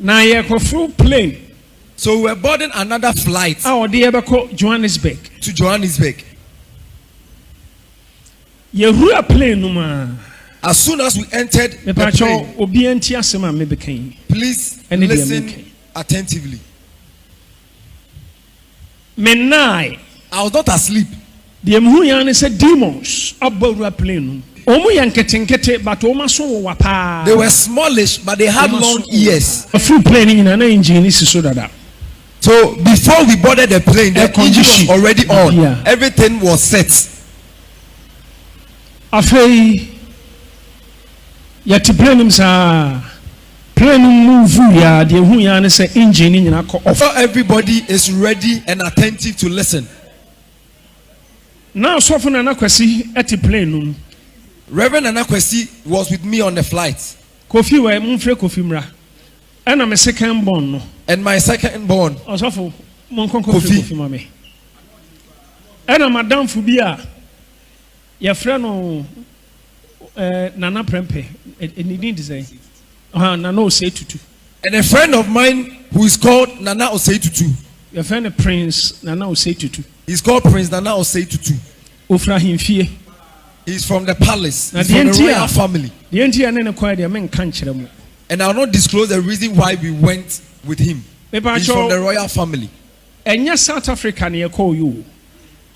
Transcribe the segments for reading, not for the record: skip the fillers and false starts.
Na ye ko plane. So we were boarding another flight Johannesburg. to Johannesburg. Ye a plane numa. As soon as we entered the plane, please listen attentively. I was not asleep. The Mhuyan said demons about plane. They were smallish, but they had long ears. A full plane in an engine is so that. So before we boarded the plane, the engine was already on. Yeah. Everything was set. Afia, yet plane sa plane move ya the Mhuyan say engine in a so everybody is ready and attentive to listen. Now so far Anakwesi at the plane. Reverend Anakwesi was with me on the flight. Kofi were mumfre Kofi mra. And I'm a second born. And my second born. Also Kofi mame. And I'm Madame Fubia. Your friend Nana Prempe. It need to say. Nana Osei Tutu. And a friend of mine who is called Nana Osei Tutu. Your friend Prince Nana Osei Tutu. He's called Prince Nana Osei Tutu. Ofra Himfie. He's from the palace. He's from the royal family. And I'll not disclose the reason why we went with him. He's from the royal family. And yes, South Africa near call you.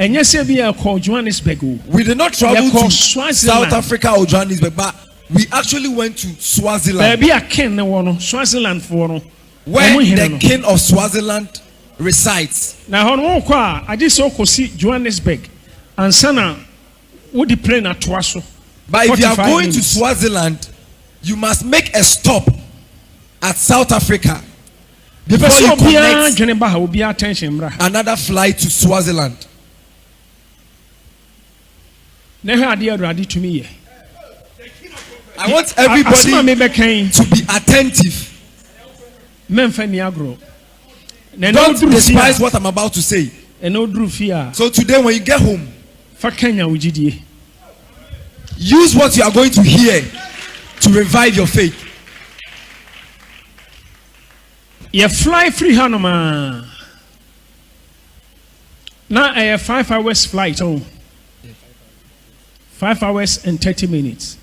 And yes, we are called Johannesburg. We did not travel to South Africa or Johannesburg, but we actually went to Swaziland. Swaziland for where the king of Swaziland resides. Now, I just saw Johannesburg and Sana. Would the plane at Twaso? But if you are going to Swaziland, you must make a stop at South Africa before you connect another flight to Swaziland. I want everybody to be attentive. Don't despise what I'm about to say. So today when you get home, use what you are going to hear to revive your faith. You fly free Hanoma. Now a 5 hours flight. 5 hours and 30 minutes.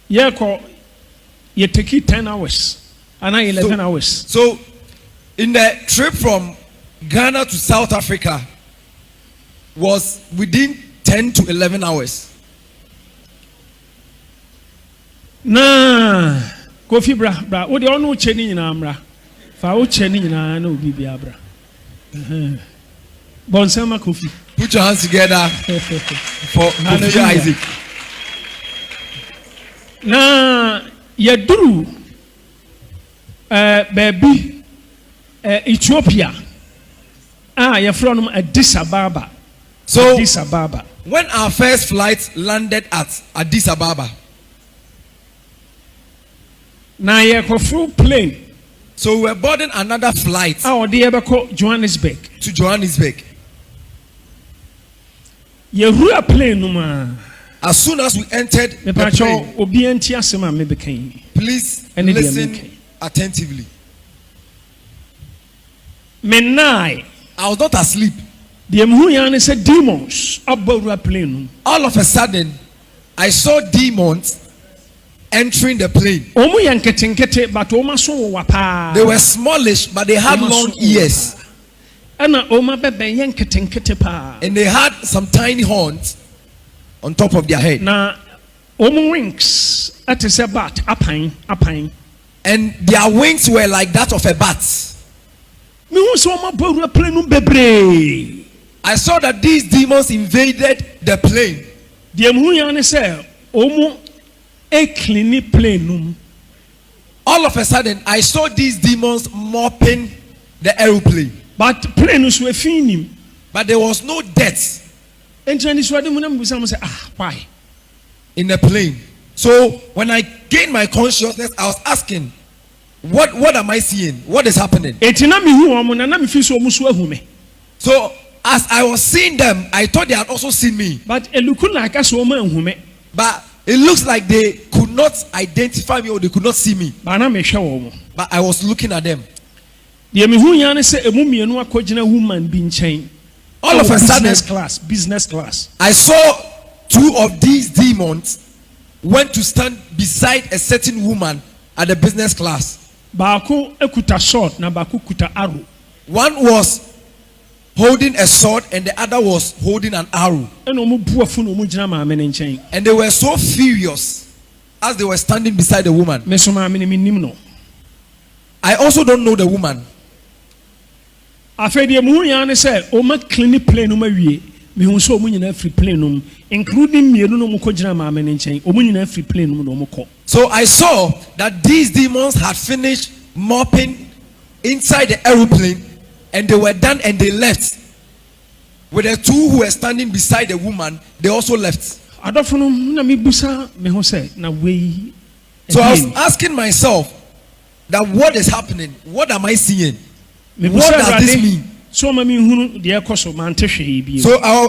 You take it 10 hours. And 11 hours. So in the trip from Ghana to South Africa was within 10 to 11 hours. Nah, Kofi bra. What do you know? Cheni in Amra. Fao cheni in Ano Bibiabra. Bonsama Kofi. Put your hands together for Kofi Isaac. Nah, Yadru, baby, Ethiopia. You're from Addis Ababa. So, Addis Ababa. When our first flight landed at Addis Ababa, now you have a full plane. So we were boarding another flight Johannesburg. to Johannesburg. You a plane numa. As soon as we entered the plane, please listen attentively. I was not asleep. The Mhuyan said demons about plane. All of a sudden, I saw demons entering the plane. They were smallish, but they had long ears. And they had some tiny horns on top of their head. Wings at a bat, and their wings were like that of a bat. I saw that these demons invaded the plane. All of a sudden, I saw these demons mopping the aeroplane. But there was no death why? In the plane. So when I gained my consciousness, I was asking, what am I seeing? What is happening? So as I was seeing them, I thought they had also seen me. But it looked like us But it looks like they could not identify me or they could not see me. But I was looking at them. All of a sudden, business class. I saw two of these demons went to stand beside a certain woman at the business class. One was holding a sword and the other was holding an arrow. And they were so furious as they were standing beside the woman. I also don't know the woman. So I saw that these demons had finished mopping inside the aeroplane and they were done and they left. With the two who were standing beside the woman, they also left. So I was asking myself that what is happening? What am I seeing? What does this mean? So I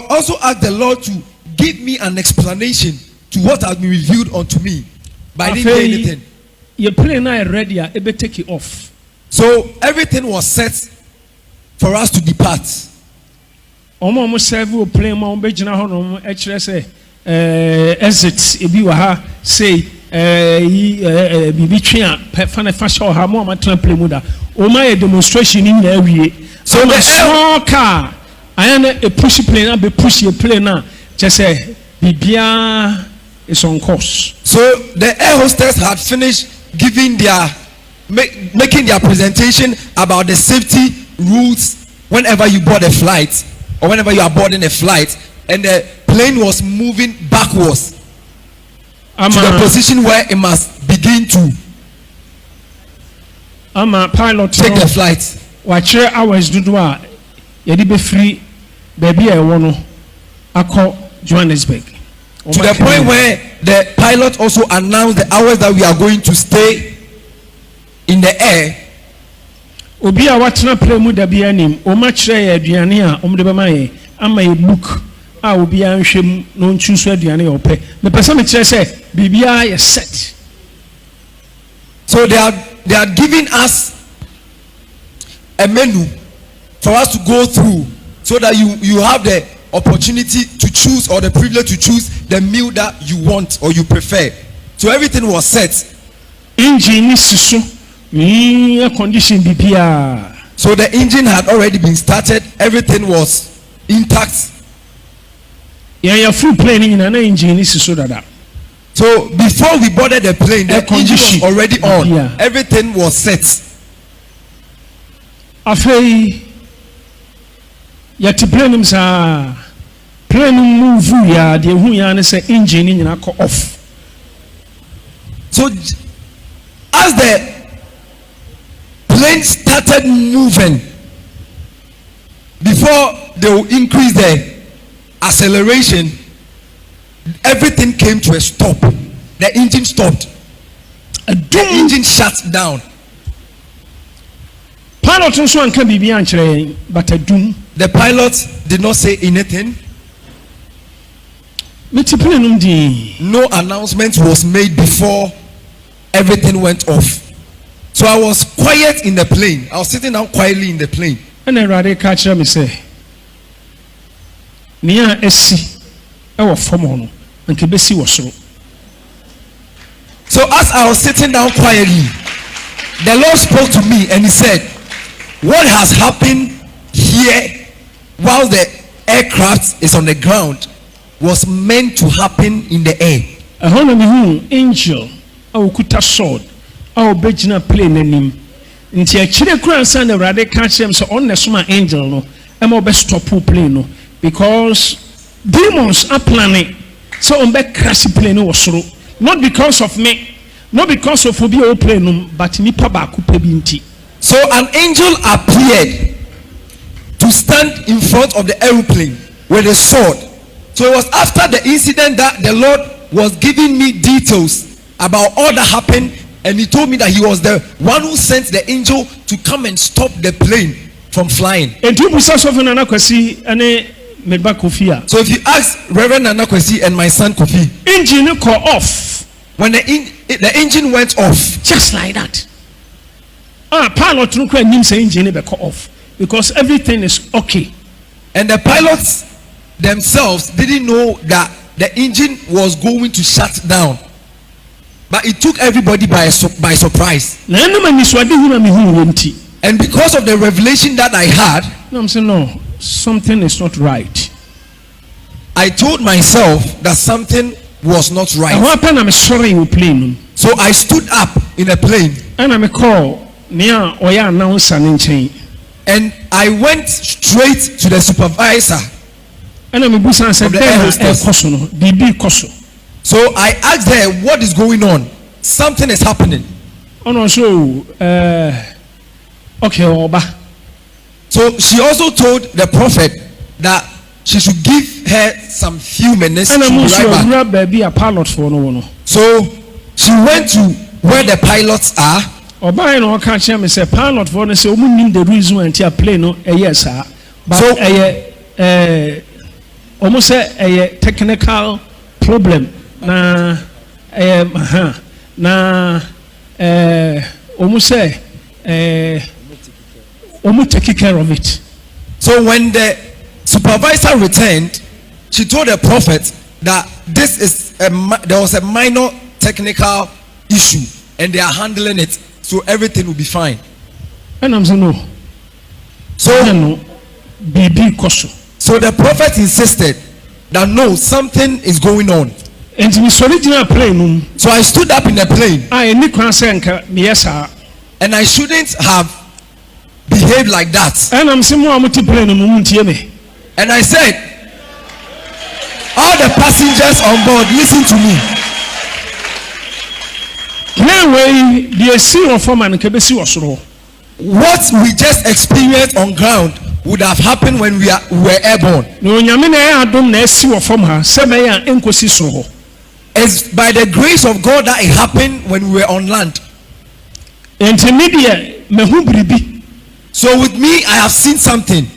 also asked the Lord to give me an explanation to what has been revealed unto me. But I didn't get anything. Your plane now ready, able take it off. So everything was set for us to depart. Exit say demonstration in the so the small car I am a push plane and be push a plane now just say Bibia is on course. So the air hostess had finished giving their making their presentation about the safety rules whenever you board a flight or whenever you are boarding a flight, and the plane was moving backwards to the position where it must begin to pilot take the flight. Watch hours do yedi be free baby I want to Johannesburg. To the point where the pilot also announced the hours that we are going to stay in the air. Obi a watena play mu da bia nim o ma kire aduane a omde be maye ama e book a obi a nhwem no nchuso aduane e ope me pese me kire say bibia is set. So they are giving us a menu for us to go through so that you have the opportunity to choose or the privilege to choose the meal that you want or you prefer. So everything was set. Engine is condition BPR. So the engine had already been started, everything was intact. Yeah, full plane in an engine is so that. So before we boarded the plane, the engine was already on. Yeah. Everything was set. Afei yet plane sa plane move ya the hu ya say engine in off. So as the plane started moving, before they will increase the acceleration, everything came to a stop. The engine stopped. The engine shut down. Pilot also can be but a doom. The pilot did not say anything. No announcement was made before everything went off. So I was quiet in the plane. I was sitting down quietly in the plane. And then Rade catch me say, "Nia esi, ewa fomo and kebesi wasro." So as I was sitting down quietly, the Lord spoke to me and He said, "What has happened here while the aircraft is on the ground was meant to happen in the air." A angel, kuta sword. Oh, Bejina plane name. Nti akire kura nsa na Rade catch him so on the suma angel no. Am obe stop plane no because demons are planning so on be crash plane no wasoro. Not because of me, not because of obi o plane no, but nipa ba ku pe bi nti. So an angel appeared to stand in front of the aeroplane with a sword. So it was after the incident that the Lord was giving me details about all that happened. And He told me that He was the one who sent the angel to come and stop the plane from flying. So if you ask Reverend Nana Kwesi and my son Kofi, engine call off. When the the engine went off. Just like that. Pilot no kwa nim say engine be off because everything is okay. And the pilots themselves didn't know that the engine was going to shut down. But it took everybody by surprise. And because of the revelation that I had, I'm saying no, something is not right. I told myself that something was not right. So I stood up in a plane. And I went straight to the supervisor. So I asked her, what is going on? Something is happening. Okay, Oba. So she also told the prophet that she should give her some few minutes to be right back. So she went to where the pilots are. Oba no can tell me say pilot for say omu the reason why a plane no yes sir. But almost a technical problem na almost take care of it. So when the supervisor returned, she told the prophet that this is there was a minor technical issue and they are handling it, so everything will be fine. And I'm saying no. So the prophet insisted that no, something is going on. So I stood up in the plane. And I shouldn't have behaved like that. And I said, all the passengers on board, listen to me. What we just experienced on ground would have happened when we were airborne. It's by the grace of God that it happened when we were on land. So with me, I have seen something.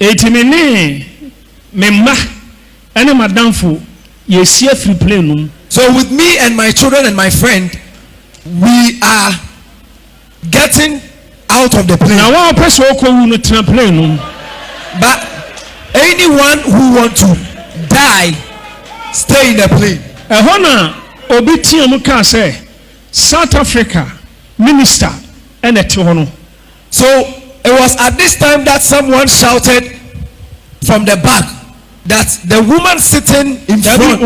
So with me and my children and my friend, we are getting out of the plane. But anyone who wants to die, stay in the plane. South Africa minister and a Tohono. So it was at this time that someone shouted from the back that the woman sitting in front,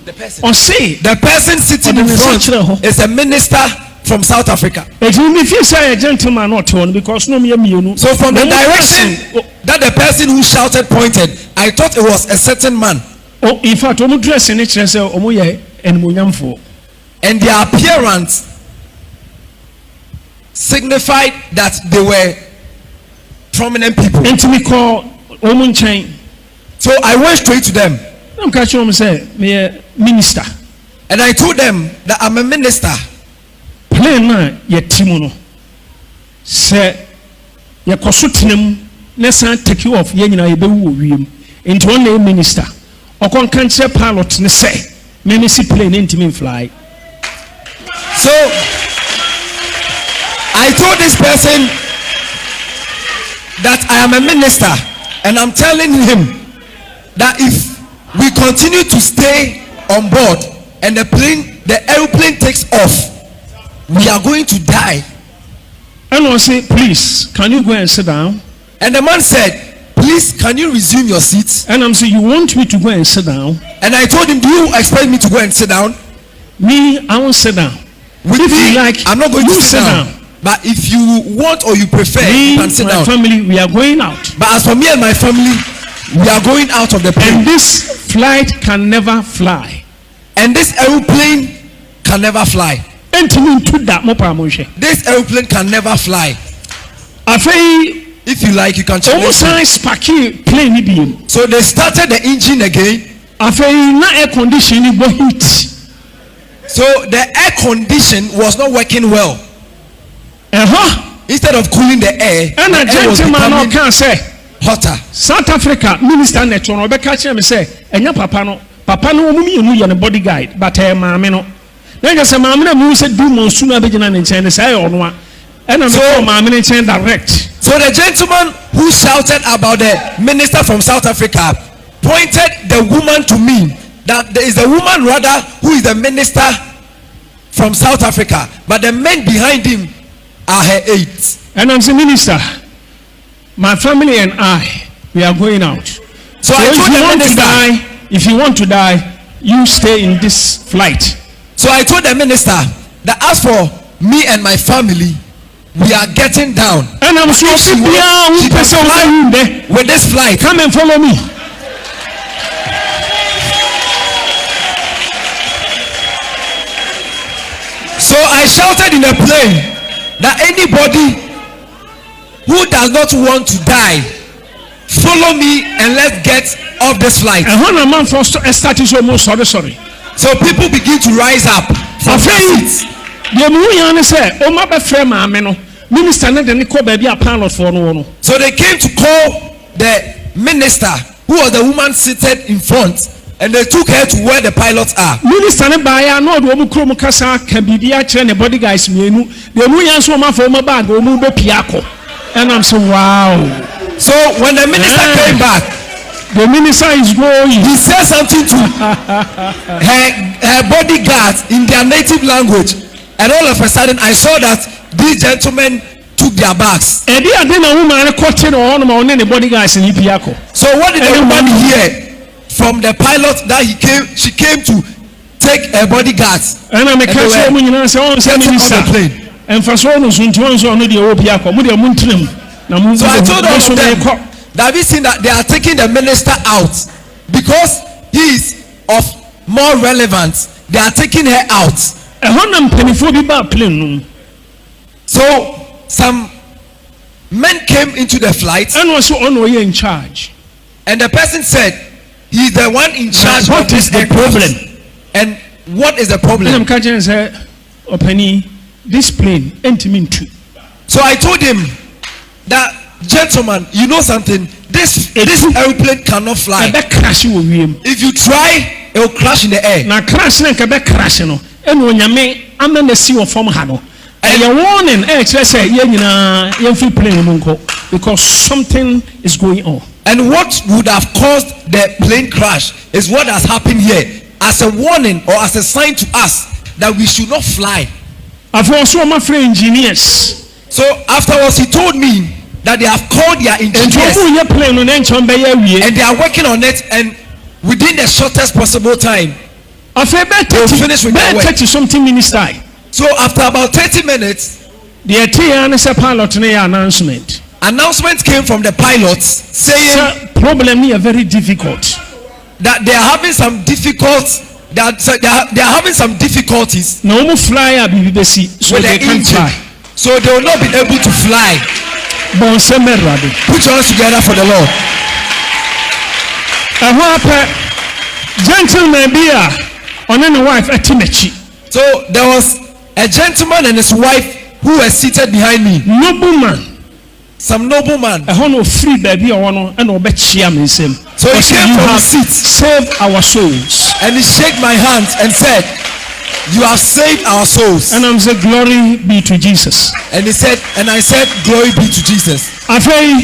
the person sitting in front is a minister from South Africa. So from the direction that the person who shouted pointed, I thought it was a certain man. In fact, and their appearance signified that they were prominent people. So I went straight to them. Minister. And I told them that I'm a minister. Take you off into one minister. Pilot plane fly. So I told this person that I am a minister, and I'm telling him that if we continue to stay on board and the airplane takes off, we are going to die. And I say, please, can you go and sit down? And the man said, please, can you resume your seats? And I'm saying, you want me to go and sit down? And I told him, do you expect me to go and sit down? Me, I won't sit down. With if me, you like, I'm not going to sit down. But if you want or you prefer, me, you can sit down. My family, we are going out. But as for me and my family, we are going out of the plane. And this flight can never fly. And this airplane can never fly. This airplane can never fly. If you like, you can check. So they started the engine again. So the air condition was not working well. Instead of cooling the air, and a gentleman can say hotter. South Africa minister network say enya papa no mumi no bodyguard but mama no Nanga sa mamina mu se do monsoon abegina ne nchen say onwa. And so mamina nchen direct. So the gentleman who shouted about the minister from South Africa pointed the woman to me, that there is a woman rather who is the minister from South Africa, but the men behind him are her aides. And I'm the minister. My family and I, we are going out. So I told the minister, if you want to die, you stay in this flight. So I told the minister that as for me and my family, we are getting down. And I'm sure she can fly with this flight. Come and follow me. So I shouted in a plane that anybody who does not want to die, follow me and let's get off this flight. And when a man first started so much sorry. So people begin to rise up from their seats. The Muyana said, "Oh my friend, minister, so they came to call the minister, who was the woman seated in front, and they took her to where the pilots are. Minister, no can be the body guys. The Muyan for my bag, and I'm saying, wow. So when the minister came back, the minister is going. He said something to her bodyguards in their native language, and all of a sudden I saw that these gentlemen took their bags. So what did the woman hear from the pilot that she came to take her bodyguards? And I'm a catcher on the plane. And for so long, so I told all of them that we seen that they are taking the minister out because he is of more relevance. They are taking her out. So some men came into the flight and was in charge. And the person said, he is the one in charge. What is the problem? And what is the problem? This plane ain't mean to. So I told him that, gentleman, you know something, this airplane cannot fly. If you try, it will crash in the air. Now crash and when you may I'm in the sea of form hano. And you're warning because something is going on. And what would have caused the plane crash is what has happened here, as a warning or as a sign to us that we should not fly. I've also my friend engineers. So afterwards he told me that they have called their engineers and they are working on it, and within the shortest possible time they will finish with their work. So after about 30 minutes, the announcement came from the pilots saying problem here very difficult, that they are having some difficulties with they can't fly. So they will not be able to fly. Put your hands together for the Lord. Gentleman on any wife at Timechi. So there was a gentleman and his wife who were seated behind me. Nobleman. Some nobleman. A honor free baby or one and obey him. So he came from his seat, save our souls, and he shook my hand and said, "You have saved our souls." And I'm saying, "Glory be to Jesus." And he said, and I said, "Glory be to Jesus." Afia,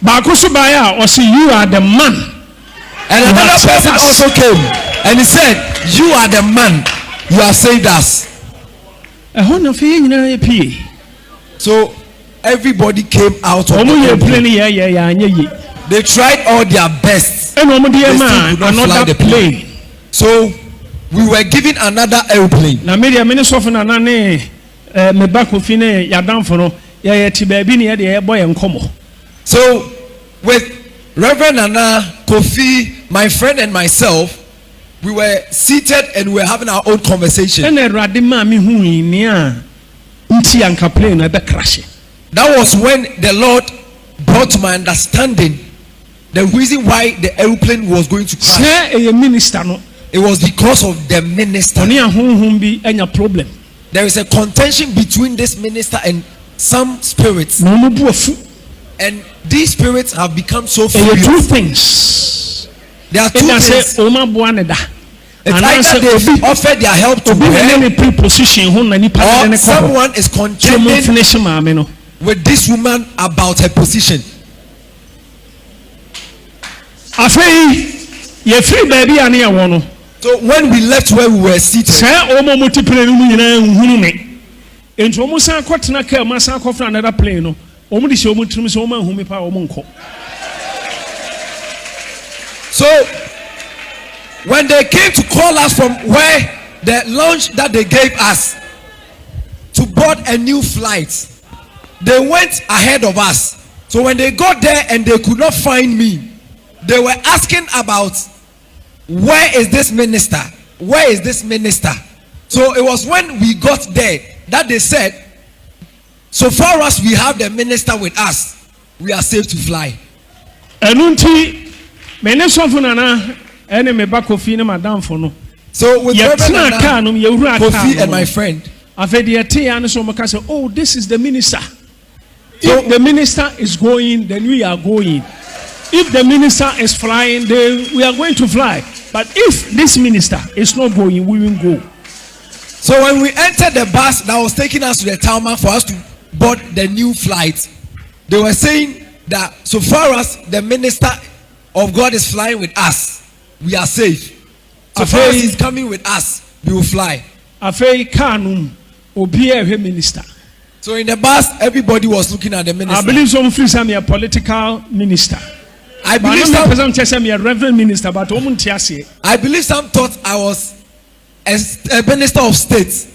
Bakusubaya, or say, "You are the man." And another person also came and he said, "You are the man. You have saved us." So everybody came out of the plane. They tried all their best. They still could not fly the plane. So we were given another airplane. So with Reverend Nana, Kofi, my friend and myself, we were seated and we were having our own conversation. That was when the Lord brought to my understanding the reason why the airplane was going to crash. It was because of the minister. There is a contention between this minister and some spirits. And these spirits have become so furious. Two things. There are two things. It's either they've offered their help to her, or someone is contending with this woman about her position. So when we left where we were seated, so when they came to call us from where the lounge that they gave us to board a new flight, they went ahead of us. So when they got there and they could not find me, they were asking about, where is this minister? Where is this minister? So it was when we got there that they said, so far as we have the minister with us, we are safe to fly. So with Kofi and my friend, oh, this is the minister. If the minister is going, then we are going. If the minister is flying, then we are going to fly. But if this minister is not going, we will go. So when we entered the bus that was taking us to the tarmac for us to board the new flight, they were saying that so far as the minister of God is flying with us, we are safe. So far as he's coming with us, we will fly. So in the bus, everybody was looking at the minister. I believe some friends are a political minister. I believe some a reverend minister, but I believe some thought I was a minister of state.